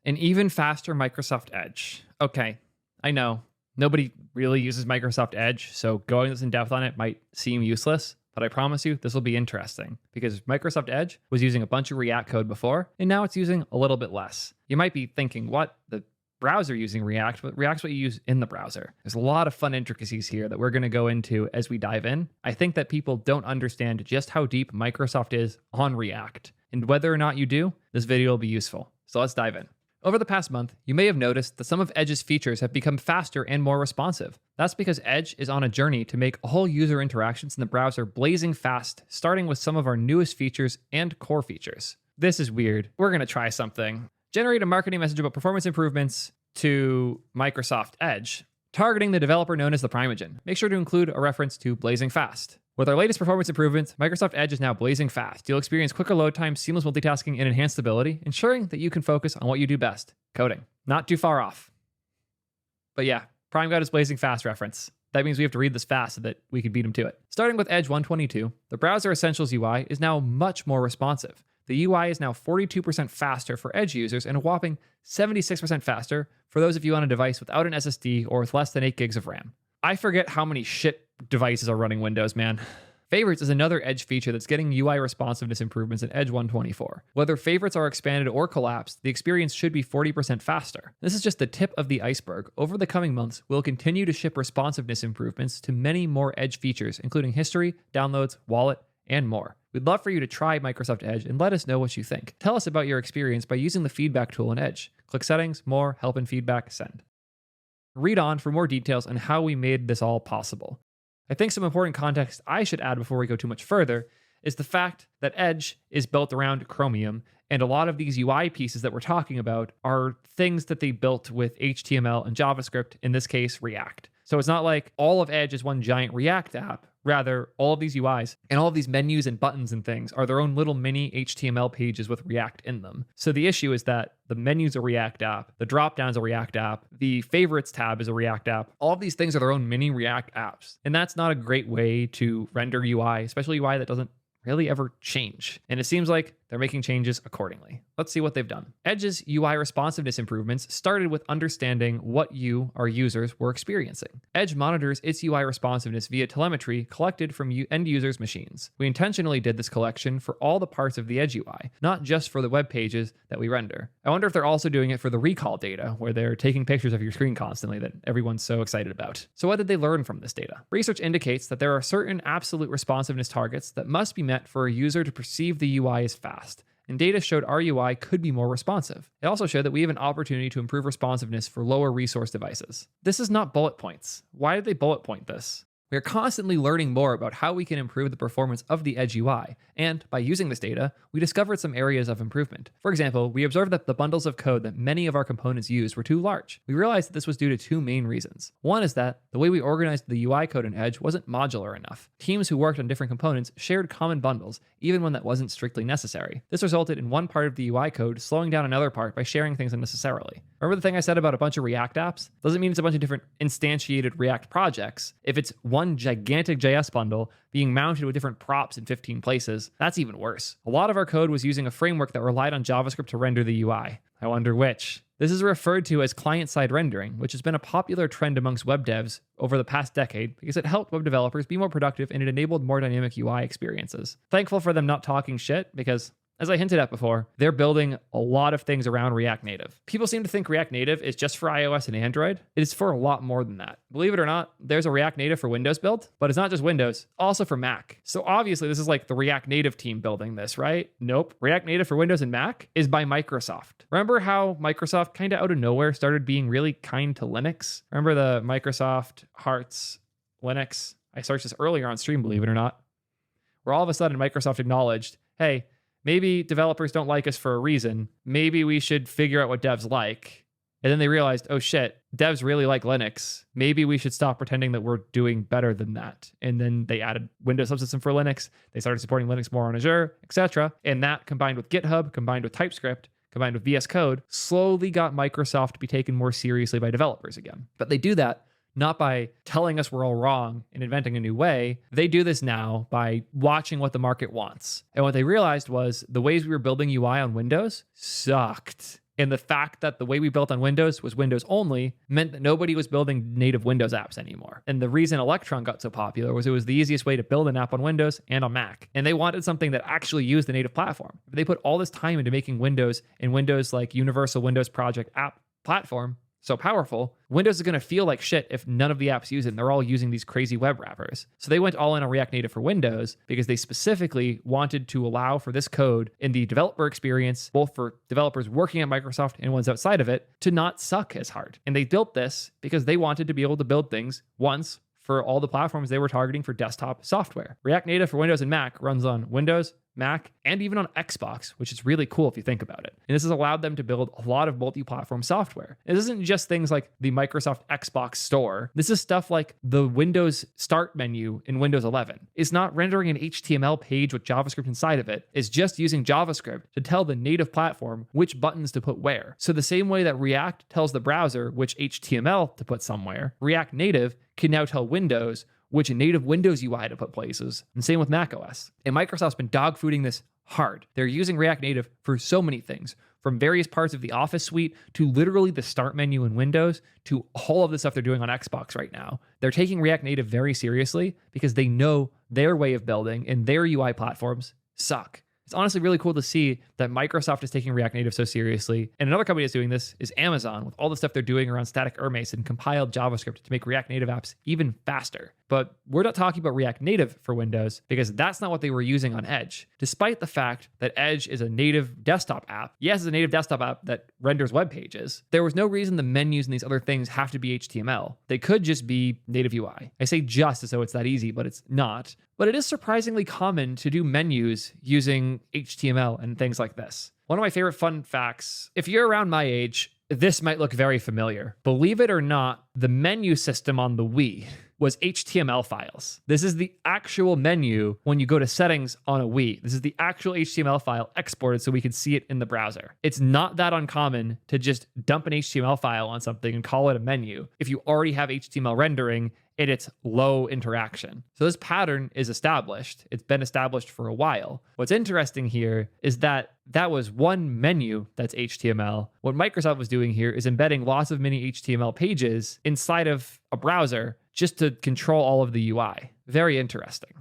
An even faster Microsoft Edge. Okay, I know. Nobody really uses Microsoft Edge, so going this in depth on it might seem useless, but I promise you this will be interesting because Microsoft Edge was using a bunch of React code before, and now it's using a little bit less. You might be thinking, what? The browser using React, but React's what you use in the browser. There's a lot of fun intricacies here that we're going to go into as we dive in. I think that people don't understand just how deep Microsoft is on React, and whether or not you do, this video will be useful. So let's dive in. Over the past month, you may have noticed that some of Edge's features have become faster and more responsive. That's because Edge is on a journey to make all user interactions in the browser blazing fast, starting with some of our newest features and core features. This is weird. We're going to try something. Generate a marketing message about performance improvements to Microsoft Edge, targeting the developer known as the Primogen. Make sure to include a reference to blazing fast. With our latest performance improvements, Microsoft Edge is now blazing fast. You'll experience quicker load times, seamless multitasking, and enhanced stability, ensuring that you can focus on what you do best, coding. Not too far off. But yeah, Prime got his blazing fast reference. That means we have to read this fast so that we can beat him to it. Starting with Edge 122, the Browser Essentials UI is now much more responsive. The UI is now 42% faster for Edge users and a whopping 76% faster for those of you on a device without an SSD or with less than 8 gigs of RAM. I forget how many shit devices are running Windows, man. Favorites is another Edge feature that's getting UI responsiveness improvements in Edge 124. Whether favorites are expanded or collapsed, the experience should be 40% faster. This is just the tip of the iceberg. Over the coming months, we'll continue to ship responsiveness improvements to many more Edge features, including history, downloads, wallet, and more. We'd love for you to try Microsoft Edge and let us know what you think. Tell us about your experience by using the feedback tool in Edge. Click Settings, More, Help and Feedback, Send. Read on for more details on how we made this all possible. I think some important context I should add before we go too much further is the fact that Edge is built around Chromium, and a lot of these UI pieces that we're talking about are things that they built with HTML and JavaScript, in this case, React. So it's not like all of Edge is one giant React app. Rather, all of these UIs and all of these menus and buttons and things are their own little mini HTML pages with React in them. So the issue is that the menu's a React app, the dropdown's a React app, the favorites tab is a React app. All of these things are their own mini React apps. And that's not a great way to render UI, especially UI that doesn't really ever change. And it seems like they're making changes accordingly. Let's see what they've done. Edge's UI responsiveness improvements started with understanding what you, our users, were experiencing. Edge monitors its UI responsiveness via telemetry collected from end users' machines. We intentionally did this collection for all the parts of the Edge UI, not just for the web pages that we render. I wonder if they're also doing it for the recall data, where they're taking pictures of your screen constantly that everyone's so excited about. So what did they learn from this data? Research indicates that there are certain absolute responsiveness targets that must be met for a user to perceive the UI as fast. And data showed our UI could be more responsive. It also showed that we have an opportunity to improve responsiveness for lower resource devices. This is not bullet points. Why did they bullet point this? We are constantly learning more about how we can improve the performance of the Edge UI, and by using this data, we discovered some areas of improvement. For example, we observed that the bundles of code that many of our components used were too large. We realized that this was due to two main reasons. One is that the way we organized the UI code in Edge wasn't modular enough. Teams who worked on different components shared common bundles, even when that wasn't strictly necessary. This resulted in one part of the UI code slowing down another part by sharing things unnecessarily. Remember the thing I said about a bunch of React apps? Doesn't mean it's a bunch of different instantiated React projects. If it's one gigantic JS bundle being mounted with different props in 15 places, that's even worse. A lot of our code was using a framework that relied on JavaScript to render the UI. I wonder which. This is referred to as client-side rendering, which has been a popular trend amongst web devs over the past decade because it helped web developers be more productive and it enabled more dynamic UI experiences. Thankful for them not talking shit because, as I hinted at before, they're building a lot of things around React Native. People seem to think React Native is just for iOS and Android. It is for a lot more than that. Believe it or not, there's a React Native for Windows build, but it's not just Windows, also for Mac. So obviously this is like the React Native team building this, right? Nope. React Native for Windows and Mac is by Microsoft. Remember how Microsoft kind of out of nowhere started being really kind to Linux? Remember the Microsoft Hearts Linux? I searched this earlier on stream, believe it or not, where all of a sudden Microsoft acknowledged, hey, maybe developers don't like us for a reason. Maybe we should figure out what devs like. And then they realized, oh shit, devs really like Linux. Maybe we should stop pretending that we're doing better than that. And then they added Windows subsystem for Linux. They started supporting Linux more on Azure, etc. And that combined with GitHub, combined with TypeScript, combined with VS Code, slowly got Microsoft to be taken more seriously by developers again. But they do that not by telling us we're all wrong and inventing a new way. They do this now by watching what the market wants. And what they realized was the ways we were building UI on Windows sucked. And the fact that the way we built on Windows was Windows only meant that nobody was building native Windows apps anymore. And the reason Electron got so popular was it was the easiest way to build an app on Windows and on Mac. And they wanted something that actually used the native platform. They put all this time into making Windows and Windows like Universal Windows Project app platform so powerful, Windows is going to feel like shit if none of the apps use it and they're all using these crazy web wrappers. So they went all in on React Native for Windows because they specifically wanted to allow for this code in the developer experience, both for developers working at Microsoft and ones outside of it, to not suck as hard. And they built this because they wanted to be able to build things once for all the platforms they were targeting for desktop software. React Native for Windows and Mac runs on Windows, Mac, and even on Xbox, which is really cool if you think about it. And this has allowed them to build a lot of multi-platform software. This isn't just things like the Microsoft Xbox Store. This is stuff like the Windows Start menu in Windows 11. It's not rendering an HTML page with JavaScript inside of it. It's just using JavaScript to tell the native platform which buttons to put where. So the same way that React tells the browser which HTML to put somewhere, React Native can now tell Windows which native Windows UI to put places, and same with macOS. And Microsoft's been dogfooding this hard. They're using React Native for so many things, from various parts of the Office suite to literally the Start menu in Windows to all of the stuff they're doing on Xbox right now. They're taking React Native very seriously because they know their way of building and their UI platforms suck. It's honestly really cool to see that Microsoft is taking React Native so seriously. And another company that's doing this is Amazon, with all the stuff they're doing around static Hermes and compiled JavaScript to make React Native apps even faster. But we're not talking about React Native for Windows because that's not what they were using on Edge. Despite the fact that Edge is a native desktop app, yes, it's a native desktop app that renders web pages, there was no reason the menus and these other things have to be HTML. They could just be native UI. I say just as though it's that easy, but it's not. But it is surprisingly common to do menus using HTML and things like this. One of my favorite fun facts, if you're around my age, this might look very familiar. Believe it or not, the menu system on the Wii was HTML files. This is the actual menu when you go to settings on a Wii. This is the actual HTML file exported so we can see it in the browser. It's not that uncommon to just dump an HTML file on something and call it a menu if you already have HTML rendering and it's low interaction. So this pattern is established. It's been established for a while. What's interesting here is that that was one menu that's HTML. What Microsoft was doing here is embedding lots of mini HTML pages inside of a browser just to control all of the UI. Very interesting.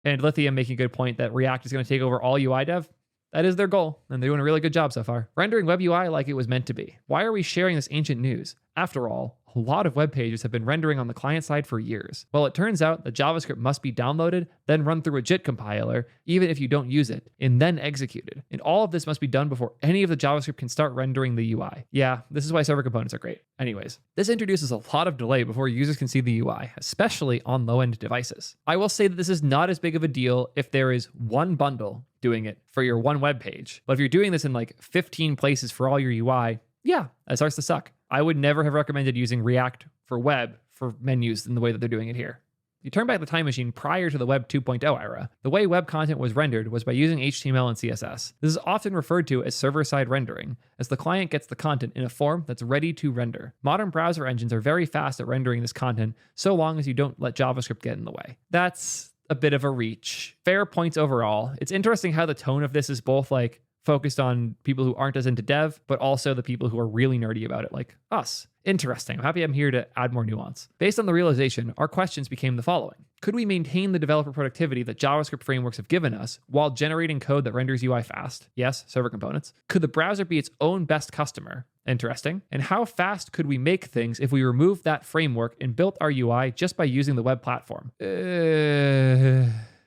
And Lithium making a good point that React is going to take over all UI dev. That is their goal, and they're doing a really good job so far. Rendering WebUI like it was meant to be. Why are we sharing this ancient news? After all, a lot of web pages have been rendering on the client side for years. Well, it turns out that JavaScript must be downloaded, then run through a JIT compiler, even if you don't use it, and then executed. And all of this must be done before any of the JavaScript can start rendering the UI. Yeah, this is why server components are great. Anyways, this introduces a lot of delay before users can see the UI, especially on low-end devices. I will say that this is not as big of a deal if there is one bundle doing it for your one web page. But if you're doing this in like 15 places for all your UI, yeah, that starts to suck. I would never have recommended using React for web for menus in the way that they're doing it here. You turn back the time machine prior to the Web 2.0 era. The way web content was rendered was by using HTML and CSS. This is often referred to as server-side rendering, as the client gets the content in a form that's ready to render. Modern browser engines are very fast at rendering this content, so long as you don't let JavaScript get in the way. That's a bit of a reach. Fair points overall. It's interesting how the tone of this is both like focused on people who aren't as into dev, but also the people who are really nerdy about it, like us. Interesting. I'm happy I'm here to add more nuance. Based on the realization, our questions became the following. Could we maintain the developer productivity that JavaScript frameworks have given us while generating code that renders UI fast? Yes, server components. Could the browser be its own best customer? Interesting. And how fast could we make things if we removed that framework and built our UI just by using the web platform?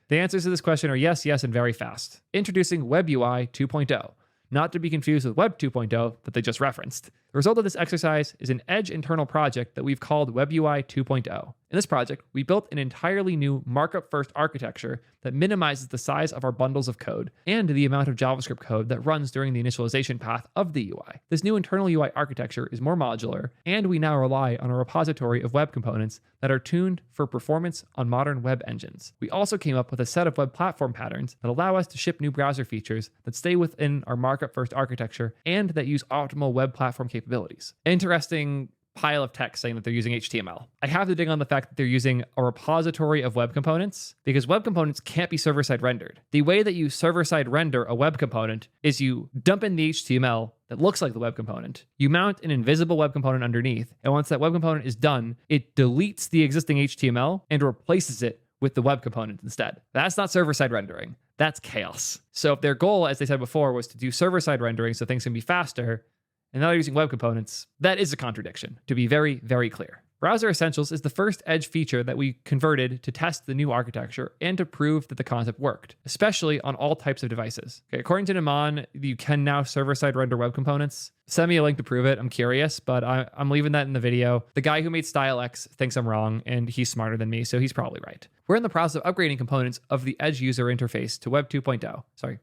The answers to this question are yes, yes, and very fast. Introducing WebUI 2.0, not to be confused with Web 2.0 that they just referenced. The result of this exercise is an Edge internal project that we've called WebUI 2.0. In this project, we built an entirely new markup-first architecture that minimizes the size of our bundles of code and the amount of JavaScript code that runs during the initialization path of the UI. This new internal UI architecture is more modular, and we now rely on a repository of web components that are tuned for performance on modern web engines. We also came up with a set of web platform patterns that allow us to ship new browser features that stay within our markup-first architecture and that use optimal web platform capabilities. Interesting pile of text saying that they're using HTML. I have to dig on the fact that they're using a repository of web components because web components can't be server-side rendered. The way that you server-side render a web component is you dump in the HTML, that looks like the web component. You mount an invisible web component underneath, and once that web component is done, it deletes the existing HTML and replaces it with the web component instead. That's not server-side rendering. That's chaos. So if their goal, as they said before, was to do server-side rendering so things can be faster, and now they're using web components, that is a contradiction, to be very, very clear. Browser Essentials is the first Edge feature that we converted to test the new architecture and to prove that the concept worked, especially on all types of devices. Okay, according to Naman, you can now server-side render web components. Send me a link to prove it. I'm curious, but I'm leaving that in the video. The guy who made StyleX thinks I'm wrong, and he's smarter than me, so he's probably right. We're in the process of upgrading components of the Edge user interface to WebUI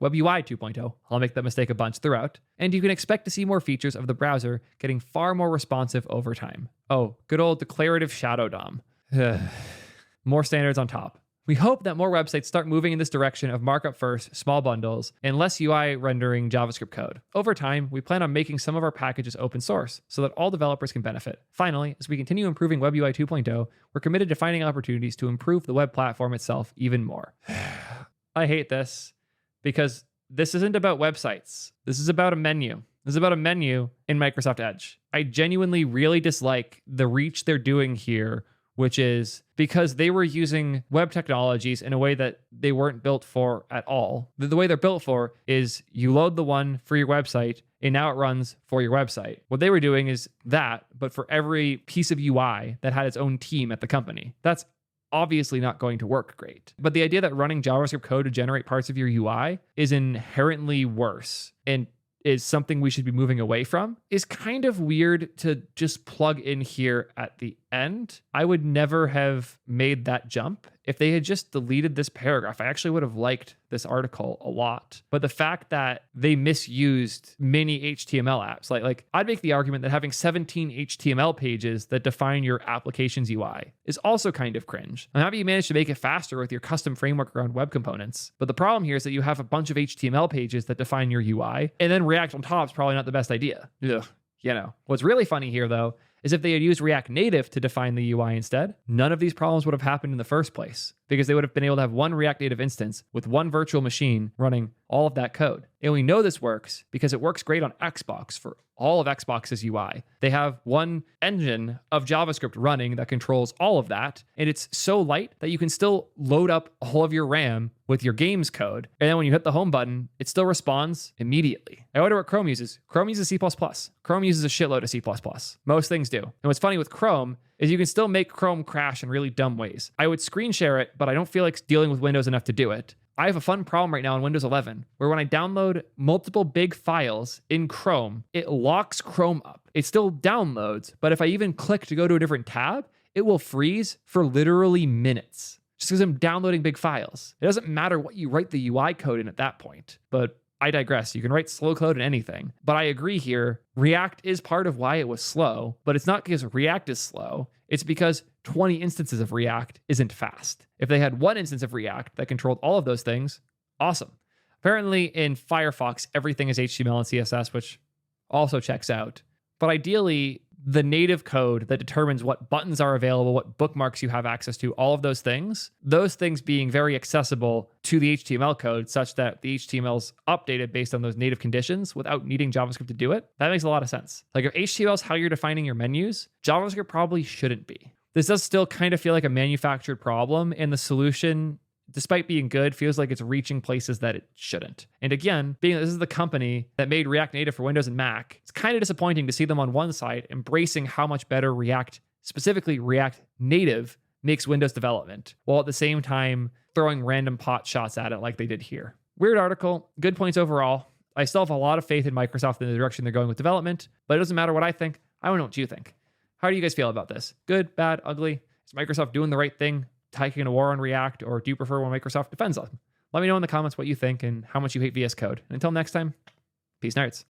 2.0. I'll make that mistake a bunch throughout. And you can expect to see more features of the browser getting far more responsive over time. Oh, good old declarative shadow DOM. More standards on top. We hope that more websites start moving in this direction of markup first, small bundles, and less UI rendering JavaScript code. Over time, we plan on making some of our packages open source so that all developers can benefit. Finally, as we continue improving WebUI 2.0, we're committed to finding opportunities to improve the web platform itself even more. I hate this because this isn't about websites. This is about a menu. This is about a menu in Microsoft Edge. I genuinely really dislike the reach they're doing here, which is because they were using web technologies in a way that they weren't built for at all. The way they're built for is you load the one for your website, and now it runs for your website. What they were doing is that, but for every piece of UI that had its own team at the company. That's obviously not going to work great. But the idea that running JavaScript code to generate parts of your UI is inherently worse and is something we should be moving away from is kind of weird to just plug in here at the end. I would never have made that jump if they had just deleted this paragraph. I actually would have liked this article a lot. But the fact that they misused many HTML apps, like I'd make the argument that having 17 HTML pages that define your application's UI is also kind of cringe. I'm happy you managed to make it faster with your custom framework around web components. But the problem here is that you have a bunch of HTML pages that define your UI, and then React on top is probably not the best idea. Ugh. You know, what's really funny here, though, is if they had used React Native to define the UI instead, none of these problems would have happened in the first place because they would have been able to have one React Native instance with one virtual machine running all of that code. And we know this works because it works great on Xbox for all of Xbox's UI. They have one engine of JavaScript running that controls all of that, and it's so light that you can still load up all of your RAM with your game's code, and then when you hit the home button, it still responds immediately. I wonder what Chrome uses. Chrome uses C++. Chrome uses a shitload of C++. Most things do. And what's funny with Chrome is you can still make Chrome crash in really dumb ways. I would screen share it, but I don't feel like dealing with Windows enough to do it. I have a fun problem right now on Windows 11 where when I download multiple big files in Chrome, it locks Chrome up. It still downloads, but if I even click to go to a different tab, it will freeze for literally minutes just because I'm downloading big files. It doesn't matter what you write the UI code in at that point, but I digress. You can write slow code in anything, but I agree here. React is part of why it was slow, but it's not because React is slow. It's because 20 instances of React isn't fast. If they had one instance of React that controlled all of those things, awesome. Apparently in Firefox, everything is HTML and CSS, which also checks out. But ideally, the native code that determines what buttons are available, what bookmarks you have access to, all of those things being very accessible to the HTML code such that the HTML is updated based on those native conditions without needing JavaScript to do it. That makes a lot of sense. Like if HTML is how you're defining your menus, JavaScript probably shouldn't be. This does still kind of feel like a manufactured problem, and the solution, despite being good, feels like it's reaching places that it shouldn't. And again, being that this is the company that made React Native for Windows and Mac, it's kind of disappointing to see them on one side embracing how much better React, specifically React Native, makes Windows development, while at the same time throwing random pot shots at it like they did here. Weird article, good points overall. I still have a lot of faith in Microsoft in the direction they're going with development, but it doesn't matter what I think. I want to know what you think. How do you guys feel about this? Good, bad, ugly? Is Microsoft doing the right thing, taking a war on React, or do you prefer when Microsoft defends them? Let me know in the comments what you think and how much you hate VS Code. And until next time, peace, nerds.